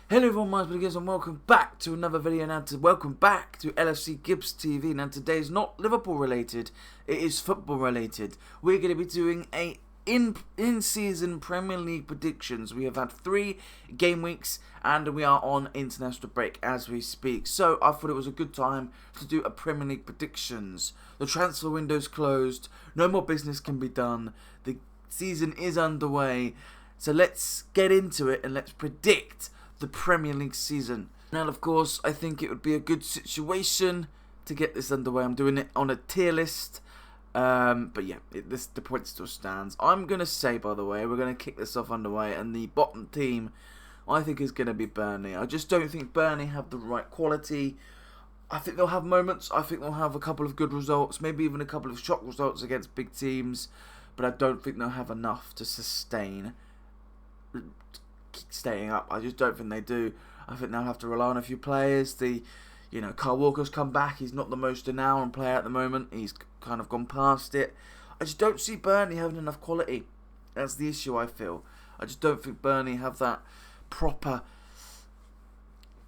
Hello everyone, my name is and welcome back to another video. Now, welcome back to LFC Gibbs TV. Now, today is not Liverpool related; it is football related. We're going to be doing a in-season Premier League predictions. We have had 3 game weeks, and we are on international break as we speak. So, I thought it was a good time to do a Premier League predictions. The transfer window's closed; no more business can be done. The season is underway. So let's get into it and let's predict the Premier League season. Now, of course, I think it would be a good situation to get this underway. I'm doing it on a tier list, but yeah, the point still stands. I'm going to say, by the way, we're going to kick this off underway, and the bottom team, I think, is going to be Burnley. I just don't think Burnley have the right quality. I think they'll have moments. I think they'll have a couple of good results, maybe even a couple of shock results against big teams, but I don't think they'll have enough to sustain staying up. I just don't think they do. I think they'll have to rely on a few players. Kyle Walker's come back. He's not the most renowned player at the moment. He's kind of gone past it. I just don't see Burnley having enough quality. That's the issue, I feel. I just don't think Burnley have that proper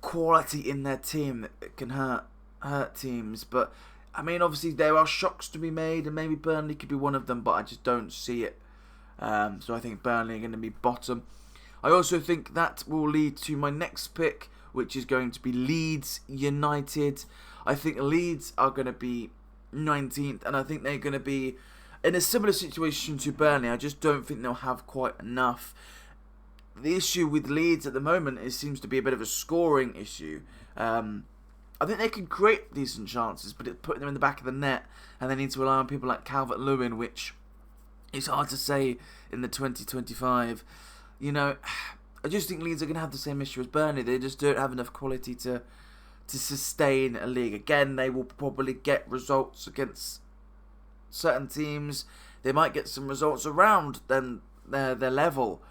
quality in their team that can hurt teams. But I mean, obviously there are shocks to be made, and maybe Burnley could be one of them, but I just don't see it. So I think Burnley are going to be bottom. I also think that will lead to my next pick, which is going to be Leeds United. I think Leeds are going to be 19th, and I think they're going to be in a similar situation to Burnley. I just don't think they'll have quite enough. The issue with Leeds at the moment seems to be a bit of a scoring issue. I think they can create decent chances, but it's putting them in the back of the net, and they need to rely on people like Calvert-Lewin, which is hard to say in the 2025. I just think Leeds are going to have the same issue as Burnley. They just don't have enough quality to sustain a league. Again, they will probably get results against certain teams. They might get some results around their level,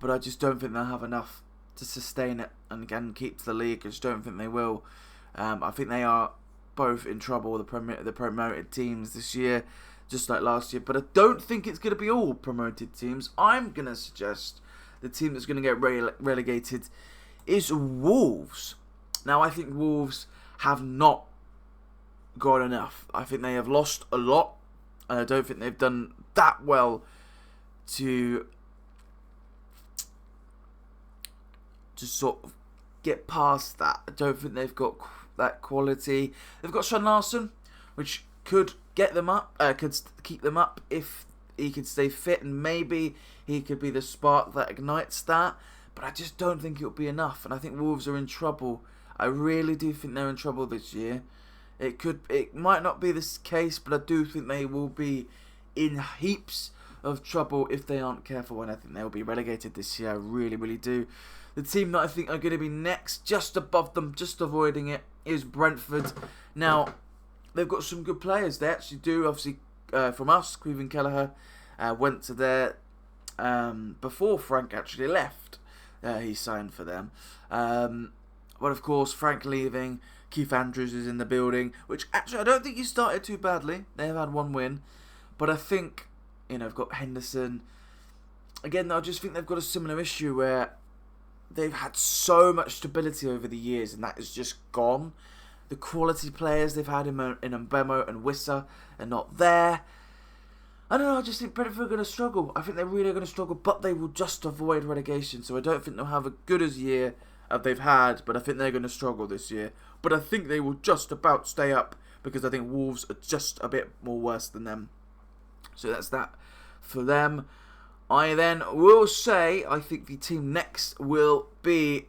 but I just don't think they'll have enough to sustain it and again keep to the league. I just don't think they will. I think they are both in trouble, the promoted teams this year, just like last year. But I don't think it's going to be all promoted teams. I'm going to suggest the team that's going to get relegated is Wolves. Now, I think Wolves have not got enough. I think they have lost a lot, and I don't think they've done that well to sort of get past that. I don't think they've got that quality. They've got Sean Larson, which could get them up, could keep them up if he could stay fit, and maybe he could be the spark that ignites that. But I just don't think it'll be enough, and I think Wolves are in trouble. I really do think they're in trouble this year. It might not be this case, but I do think they will be in heaps of trouble if they aren't careful, and I think they'll be relegated this year. I really, really do. The team that I think are going to be next, just above them, just avoiding it, is Brentford. Now, they've got some good players. They actually do, obviously, from us, Caoimhin Kelleher went to there before Frank actually left. He signed for them. But of course, Frank leaving, Keith Andrews is in the building, which actually I don't think he started too badly. They have had 1 win. But I think, I've got Henderson. Again, I just think they've got a similar issue where they've had so much stability over the years, and that is just gone. The quality players they've had in Mbemo and Wissa are not there. I don't know, I just think Brentford are going to struggle. I think they're really going to struggle, but they will just avoid relegation. So I don't think they'll have as good a year as they've had, but I think they're going to struggle this year. But I think they will just about stay up, because I think Wolves are just a bit more worse than them. So that's that for them. I then will say, I think the team next will be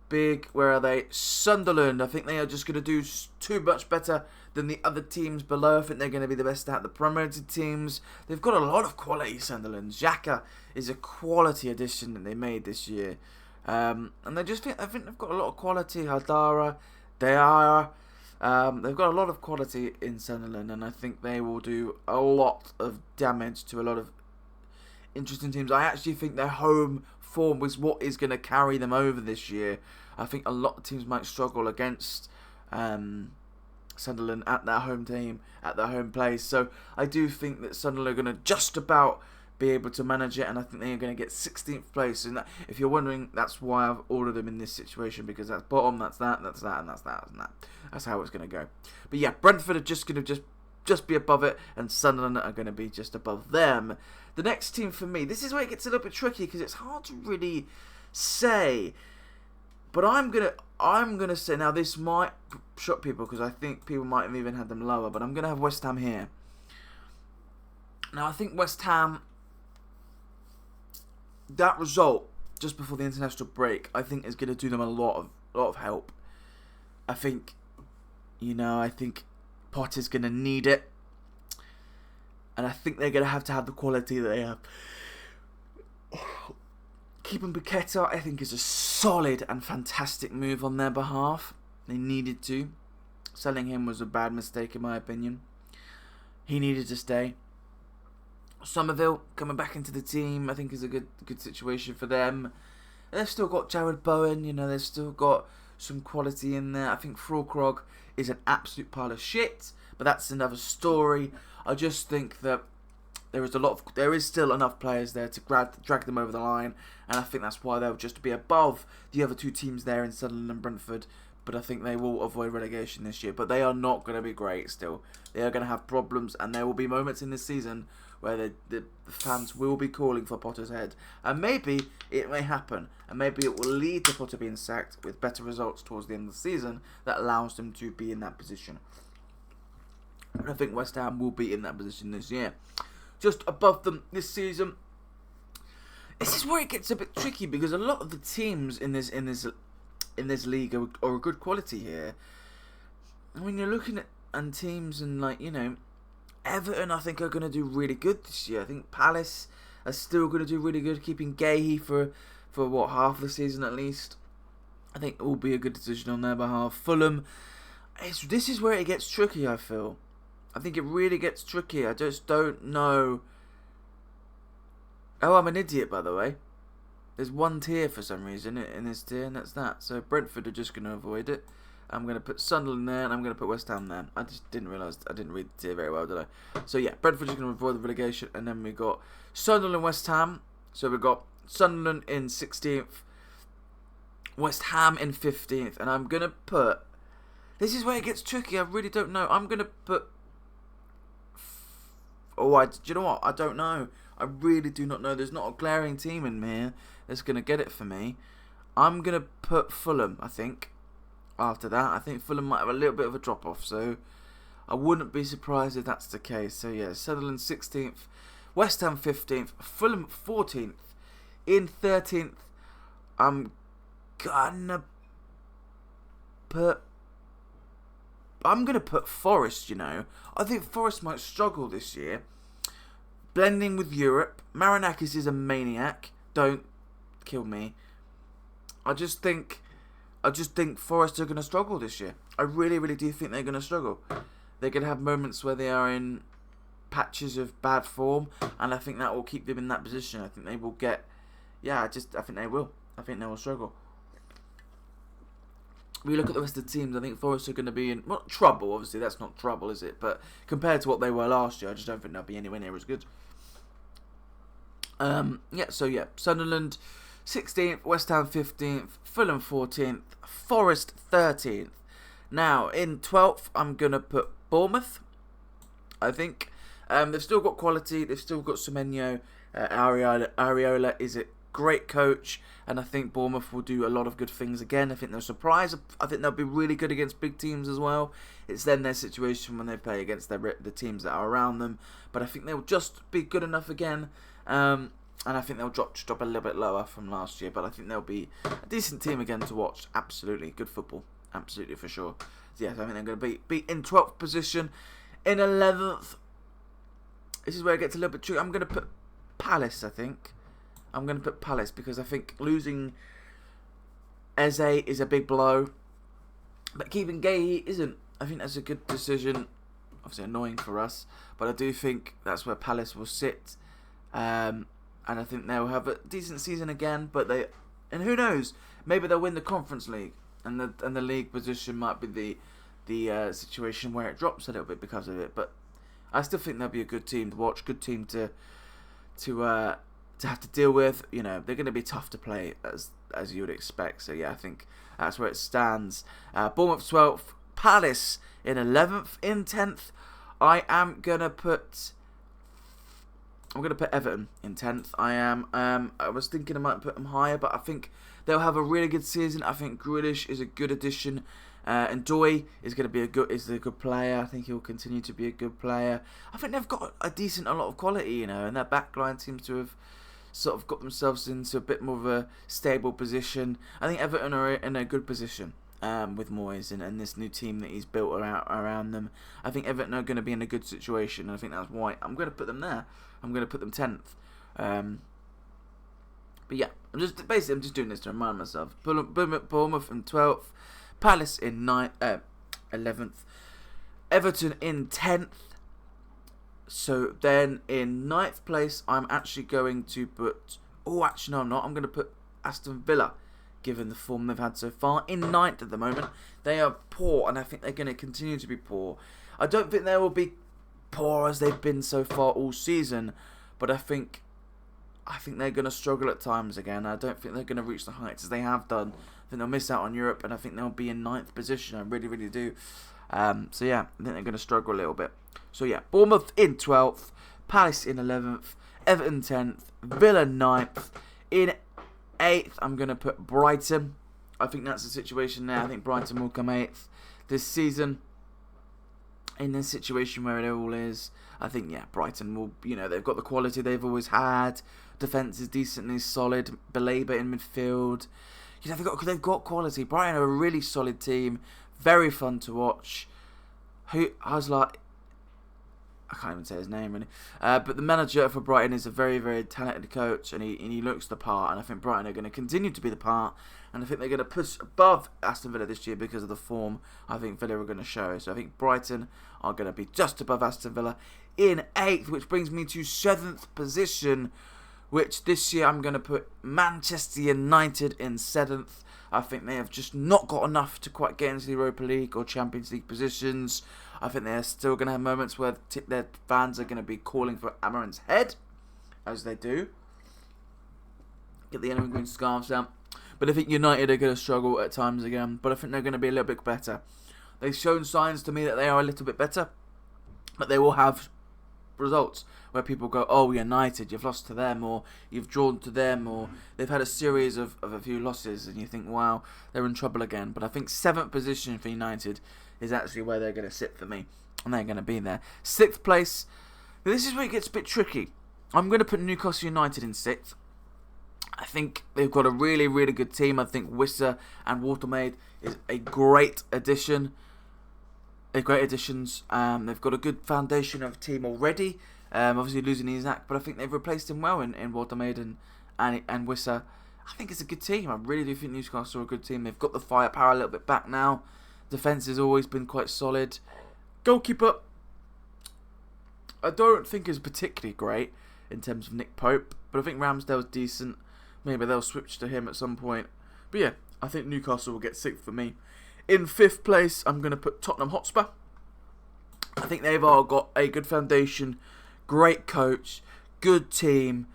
big. Where are they? Sunderland. I think they are just going to do too much better than the other teams below. I think they're going to be the best out of the promoted teams. They've got a lot of quality, Sunderland. Xhaka is a quality addition that they made this year. And I think they've got a lot of quality. Hadara, Diarra. They've got a lot of quality in Sunderland, and I think they will do a lot of damage to a lot of interesting teams. I actually think their home form was what is going to carry them over this year. I think a lot of teams might struggle against Sunderland at their home team, at their home place. So I do think that Sunderland are going to just about be able to manage it, and I think they're going to get 16th place. And that, if you're wondering, that's why I've ordered them in this situation, because that's bottom, that's that, and that's that, and that. That's how it's going to go. But yeah, Brentford are just going to just be above it, and Sunderland are going to be just above them. The next team for me, this is where it gets a little bit tricky, because it's hard to really say. But I'm gonna say, now this might shock people, because I think people might have even had them lower, but I'm gonna have West Ham here. Now I think West Ham, that result just before the international break, I think is gonna do them a lot of help. I think Potter's gonna need it, and I think they're gonna have to have the quality that they have. Keeping Paqueta, I think, is a solid and fantastic move on their behalf. They needed to. Selling him was a bad mistake, in my opinion. He needed to stay. Somerville coming back into the team, I think, is a good situation for them. They've still got Jared Bowen. They've still got some quality in there. I think Fulkrog is an absolute pile of shit, but that's another story. I just think that there is still enough players there to drag them over the line, and I think that's why they'll just be above the other two teams there in Sunderland and Brentford. But I think they will avoid relegation this year. But they are not going to be great still. They are going to have problems, and there will be moments in this season where the fans will be calling for Potter's head. And maybe it may happen, and maybe it will lead to Potter being sacked with better results towards the end of the season that allows them to be in that position. And I think West Ham will be in that position this year. Just above them this season. This is where it gets a bit tricky, because a lot of the teams in this league are a good quality here. I mean, you're looking at teams and Everton, I think, are going to do really good this year. I think Palace are still going to do really good, keeping Gahey for half the season at least. I think it will be a good decision on their behalf. Fulham, this is where it gets tricky, I feel. I think it really gets tricky. I just don't know. Oh, I'm an idiot, by the way. There's one tier for some reason in this tier, and that's that. So Brentford are just going to avoid it. I'm going to put Sunderland there, and I'm going to put West Ham there. I just didn't realise. I didn't read the tier very well, did I? So yeah, Brentford is going to avoid the relegation, and then we got Sunderland, West Ham. So we've got Sunderland in 16th, West Ham in 15th, and I'm going to put... This is where it gets tricky. I really don't know. I'm going to put... do you know what? I don't know. I really do not know. There's not a glaring team in here that's going to get it for me. I'm going to put Fulham, I think, after that. I think Fulham might have a little bit of a drop-off, so I wouldn't be surprised if that's the case. So, yeah, Sunderland 16th, West Ham 15th, Fulham 14th. In 13th, I'm going to put Forest, I think Forest might struggle this year. Blending with Europe. Marinakis is a maniac. Don't kill me. I just think Forest are going to struggle this year. I really, really do think they're going to struggle. They're going to have moments where they are in patches of bad form, and I think that will keep them in that position. I think they will get... I think they will. I think they will struggle. We look at the rest of the teams, I think Forest are going to be in... Not trouble, obviously, that's not trouble, is it? But compared to what they were last year, I just don't think they'll be anywhere near as good. Sunderland 16th, West Ham 15th, Fulham 14th, Forest 13th. Now, in 12th, I'm going to put Bournemouth, I think. They've still got quality, they've still got Semenyo. Areola is a great coach, and I think Bournemouth will do a lot of good things again. I think they'll surprise. I think they'll be really good against big teams as well. It's then their situation when they play against the teams that are around them. But I think they'll just be good enough again. And I think they'll drop a little bit lower from last year. But I think they'll be a decent team again to watch. Absolutely. Good football. Absolutely, for sure. So yes, I think they're going to be in 12th position. In 11th, this is where it gets a little bit tricky. I'm going to put Palace, I think. I'm going to put Palace because I think losing Eze is a big blow. But keeping Gahey isn't. I think that's a good decision. Obviously annoying for us. But I do think that's where Palace will sit. And I think they'll have a decent season again. And who knows? Maybe they'll win the Conference League. And the league position might be the situation where it drops a little bit because of it. But I still think they'll be a good team to watch. Good team to to have to deal with. You know, they're going to be tough to play as you would expect. So yeah, I think that's where it stands. Bournemouth 12th, Palace in 11th. In 10th, I'm gonna put Everton in 10th. I was thinking I might put them higher, but I think they'll have a really good season. I think Grealish is a good addition. And Doy is going to be a good player. I think he'll continue to be a good player. I think they've got a lot of quality, you know, and their backline seems to have sort of got themselves into a bit more of a stable position. I think Everton are in a good position with Moyes and this new team that he's built around them. I think Everton are going to be in a good situation, and I think that's why I'm going to put them there. I'm going to put them 10th. But yeah, I'm just doing this to remind myself. Bournemouth in 12th. Palace in 11th, Everton in 10th. So then in 9th place, I'm actually going to put... Oh, actually no, I'm not. I'm going to put Aston Villa, given the form they've had so far. In 9th at the moment, they are poor, and I think they're going to continue to be poor. I don't think they will be poor as they've been so far all season, but I think they're going to struggle at times again. I don't think they're going to reach the heights as they have done. I think they'll miss out on Europe, and I think they'll be in 9th position. I really, really do. So yeah, I think they're going to struggle a little bit. So yeah, Bournemouth in 12th, Palace in 11th, Everton 10th, Villa 9th. In 8th, I'm going to put Brighton. I think that's the situation there. I think Brighton will come 8th this season. In this situation where it all is, I think, yeah, Brighton will, you know, they've got the quality they've always had. Defence is decently solid. Belabor in midfield. You know, they've got quality. Brighton are a really solid team. Very fun to watch. I can't even say his name really. But the manager for Brighton is a very, very talented coach, and he looks the part. And I think Brighton are going to continue to be the part. And I think they're going to push above Aston Villa this year because of the form I think Villa are going to show. So I think Brighton are going to be just above Aston Villa in 8th, which brings me to 7th position, which this year I'm going to put Manchester United in 7th. I think they have just not got enough to quite get into the Europa League or Champions League positions. I think they're still going to have moments where their fans are going to be calling for Amarin's head, as they do. Get the yellow and green scarves out. But I think United are going to struggle at times again. But I think they're going to be a little bit better. They've shown signs to me that they are a little bit better. But they will have results where people go, oh, United, you've lost to them, or you've drawn to them, or they've had a series of a few losses, and you think, wow, they're in trouble again. But I think 7th position for United is actually where they're going to sit for me, and they're going to be there. 6th place, this is where it gets a bit tricky. I'm going to put Newcastle United in 6th. I think they've got a really, really good team. I think Wissa and Watermaid is a great addition. They're great additions. They've got a good foundation of team already. Obviously losing Isaac, but I think they've replaced him well in Watermaid and Wissa. I think it's a good team. I really do think Newcastle are a good team. They've got the firepower a little bit back now. Defence has always been quite solid. Goalkeeper, I don't think is particularly great in terms of Nick Pope, but I think Ramsdale's decent. Maybe they'll switch to him at some point. But yeah, I think Newcastle will get 6th for me. In 5th place, I'm going to put Tottenham Hotspur. I think they've all got a good foundation, great coach, good team.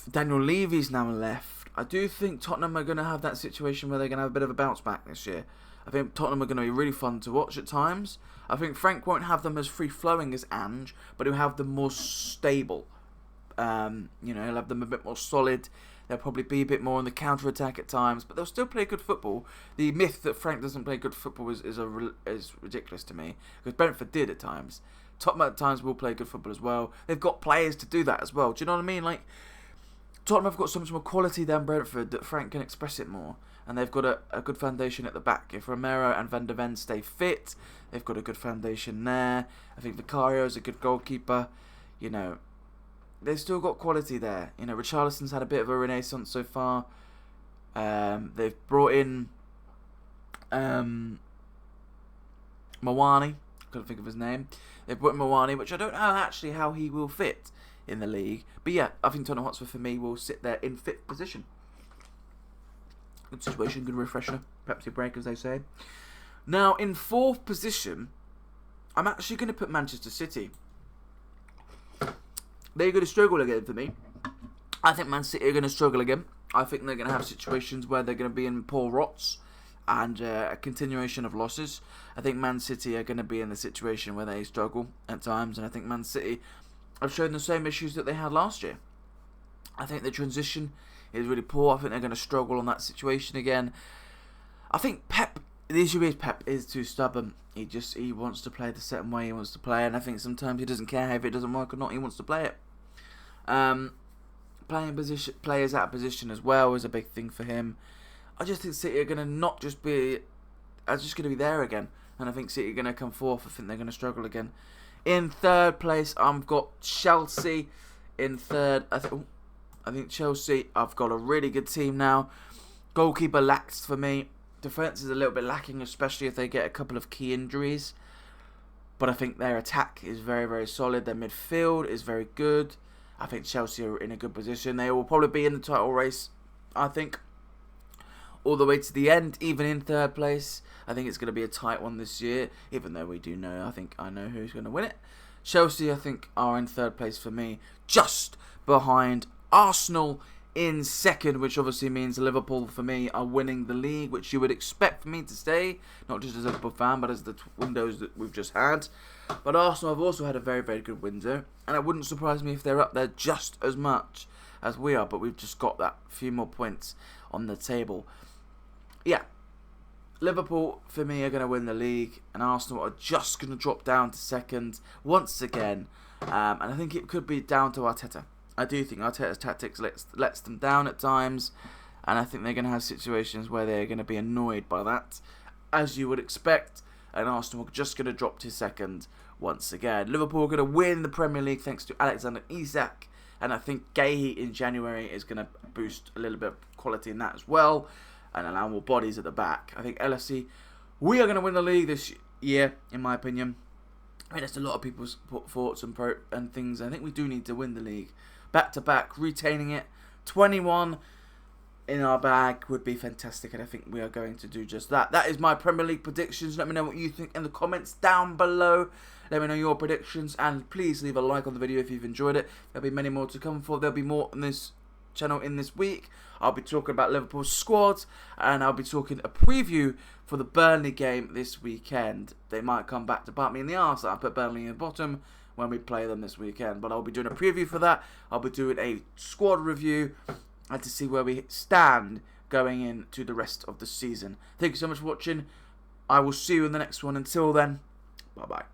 Daniel Levy's now left. I do think Tottenham are going to have that situation where they're going to have a bit of a bounce back this year. I think Tottenham are going to be really fun to watch at times. I think Frank won't have them as free-flowing as Ange, but he'll have them more stable. He'll have them a bit more solid. They'll probably be a bit more on the counter-attack at times, but they'll still play good football. The myth that Frank doesn't play good football is ridiculous to me, because Brentford did at times. Tottenham at times will play good football as well. They've got players to do that as well. Do you know what I mean? Like, Tottenham have got so much more quality than Brentford that Frank can express it more. And they've got a good foundation at the back. If Romero and Van de Ven stay fit, they've got a good foundation there. I think Vicario is a good goalkeeper. You know, they've still got quality there. You know, Richarlison's had a bit of a renaissance so far. They've brought in Mawani. Couldn't think of his name. They've brought in Mawani, which I don't know actually how he will fit in the league. But yeah, I think Tottenham Hotspur for me will sit there in 5th position. Good situation, good refresher. Pepsi break, as they say. Now, in 4th position, I'm actually going to put Manchester City. they're going to struggle again for me. I think Man City are going to struggle again. I think they're going to have situations where they're going to be in poor rots and a continuation of losses. I think Man City are going to be in the situation where they struggle at times, and I think Man City have shown the same issues that they had last year. I think the transition is really poor. I think they're going to struggle on that situation again. I think the issue is Pep is too stubborn. He wants to play the certain way he wants to play, and I think sometimes he doesn't care if it doesn't work or not. He wants to play it. Playing players out of position as well is a big thing for him. I just think City are going to not just be, are just going to be there again, and I think City are going to come fourth. I think they're going to struggle again. In third place, I've got Chelsea. In third, I think Chelsea. I've got a really good team now. Goalkeeper lacks for me. Defence is a little bit lacking, especially if they get a couple of key injuries. But I think their attack is very, very solid. Their midfield is very good. I think Chelsea are in a good position. They will probably be in the title race, I think, all the way to the end, even in third place. I think it's going to be a tight one this year, even though we do know, I know who's going to win it. Chelsea, I think, are in third place for me, just behind Arsenal in second, which obviously means Liverpool, for me, are winning the league, which you would expect for me to stay, not just as a Liverpool fan, but as the windows that we've just had. But Arsenal have also had a very, very good window, and it wouldn't surprise me if they're up there just as much as we are, but we've just got that few more points on the table. Yeah, Liverpool, for me, are going to win the league, and Arsenal are just going to drop down to second once again, and I think it could be down to Arteta. I do think Arteta's tactics lets them down at times, and I think they're going to have situations where they're going to be annoyed by that, as you would expect, and Arsenal are just going to drop to second once again. Liverpool are going to win the Premier League thanks to Alexander Isak, and I think Guehi in January is going to boost a little bit of quality in that as well, and allow more bodies at the back. I think LFC, we are going to win the league this year, in my opinion. I mean, that's a lot of people's thoughts and things. I think we do need to win the league. Back-to-back, retaining it. 21 in our bag would be fantastic, and I think we are going to do just that. That is my Premier League predictions. Let me know what you think in the comments down below. Let me know your predictions, and please leave a like on the video if you've enjoyed it. There'll be many more to come for. There'll be more on this channel in this week. I'll be talking about Liverpool's squad, and I'll be talking a preview for the Burnley game this weekend. They might come back to bite me in the arse. I'll put Burnley in the bottom when we play them this weekend, but I'll be doing a preview for that. I'll be doing a squad review and to see where we stand going into the rest of the season. Thank you so much for watching. I will see you in the next one. Until then, bye bye.